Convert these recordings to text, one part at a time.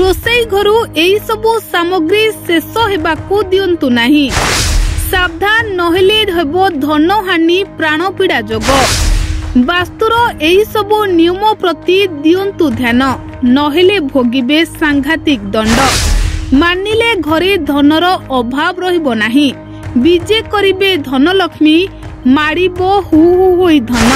रोसई घरु एई सबु सामग्री शेष हेबाकू दियंतु नाही। सावधान नहेले हेबो धन हानि प्राण पीड़ा जोग। वास्तुर एई सबु नियम प्रति दियंतु ध्यान, नहेले भोगिबे सांघातिक दंड। मानिले घरे धनर अभाव रहिबो नाही। विजे करिबे धनलक्ष्मी, मारिबो हु हु होई धन।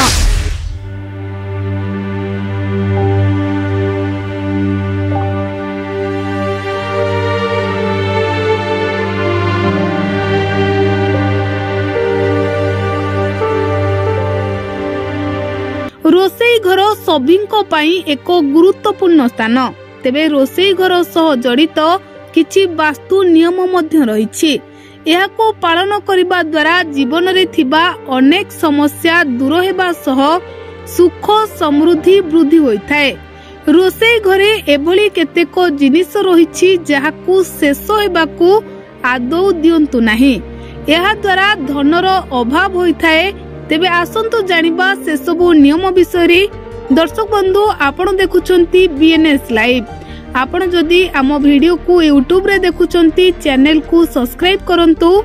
रोसई घर सभिंको पाई एक गुरुत्वपूर्ण स्थान। तेबे रोसई घर सह जड़ित किछि वास्तु नियम मध्य रहिछि। एहाको पालन करिबा द्वारा जीवन रे थिबा अनेक समस्या दूर हेबा सह सुख समृद्धि वृद्धि होइथाय। रोसई घरे एभली केतेक जिनिस रहिछि जहाकू शेष हेबाकू आदौ दियंतु नाही। एहा द्वारा धनर अभाव होइथाय। तेबे आसंतु जानिबा से सबु नियम विषय। दर्शक बंधु, आपण देखुचंती बीएनएस लाइव। आपण जदि आम वीडियो को यूट्यूब रे देखुचंती चैनल को सब्सक्राइब करंतु।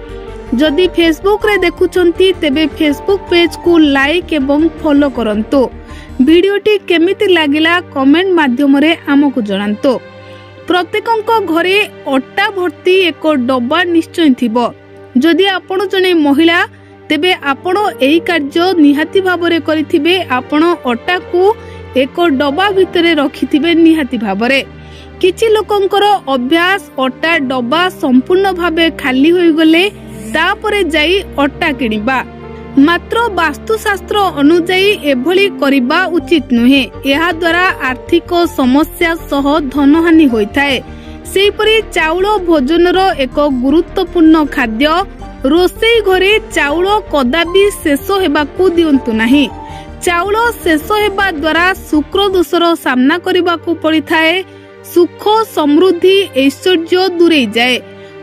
जदि फेसबुक रे देखुचंती तेबे फेसबुक पेज को लाइक एवं फॉलो करंतु। वीडियोटी केमिति लागिला कमेंट माध्यम रे हमकु जणांतु। प्रत्येकंको घरे अट्टा भर्ती एक डब्बा निश्चय थिबो। जदि आपण जने महिला तेबे आपण एई कार्य निहाती भाबरे करिथिबे। आपण अट्टा को एक डब्बा भितरे रखिथिबे निहाती भाबरे। किछि लोकंकर अभ्यास अट्टा डब्बा संपूर्ण भाबे खाली होई गले तापरे जाई अट्टा किनिबा। मात्र वास्तुशास्त्र अनुसायी एभली करिबा उचित नुहे। एहा द्वारा आर्थिक समस्या सह धनहानि होइथाय। सेहिपरि चाउल भोजनर एक गुरुत्वपूर्ण खाद्य। रोसई घरे चाउल कदापि शेष हेबाकू दियंतु नाही। चाउल शेष हेबा द्वारा शुक्र दोषर सामना करिबाकू पड़िथाय। सुख समृद्धि ऐश्वर्य दूरे जाए।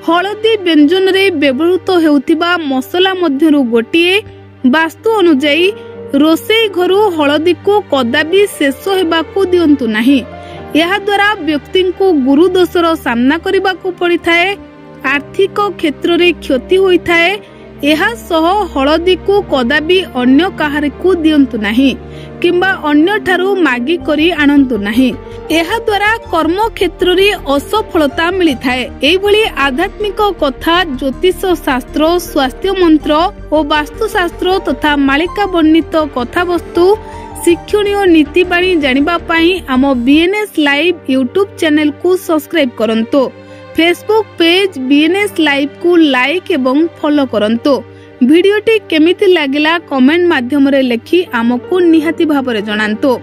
हळदी व्यंजन रे व्यवहृत हेउथिबा मसला मध्यरु गोटिए। वास्तु अनुसायी रोसई घरु हळदी को कदापि शेष हेबाकू दियंतु नाही। एहा द्वारा व्यक्ति को गुरु दोषर सामना करिबाकू पड़िथाय। आर्थिक क्षेत्र रे क्षति होइथाय। एहा सह हळदी को कदापि अन्य काहारिकू दियंतु नाही किंबा अन्य ठारू मागी करी आनंतु नाही। एहा द्वारा कर्म क्षेत्र रे असफलता मिलिथाय। एई भली आध्यात्मिक कथा, ज्योतिष शास्त्र, स्वास्थ्य मंत्र और वास्तुशास्त्र तथा मालिका वर्णित कथा वस्तु शिक्षणीय नीतिबाणी जानिबा पई आम बीएनएस लाइव यूट्यूब चैनल को सब्सक्राइब करंतो। फेसबुक पेज बीएनएस लाइव को लाइक एवं फॉलो करंतो। वीडियोटी केमिति लागिला कमेंट माध्यम रे लेखि आमको निहाती भाबरे जणांतो।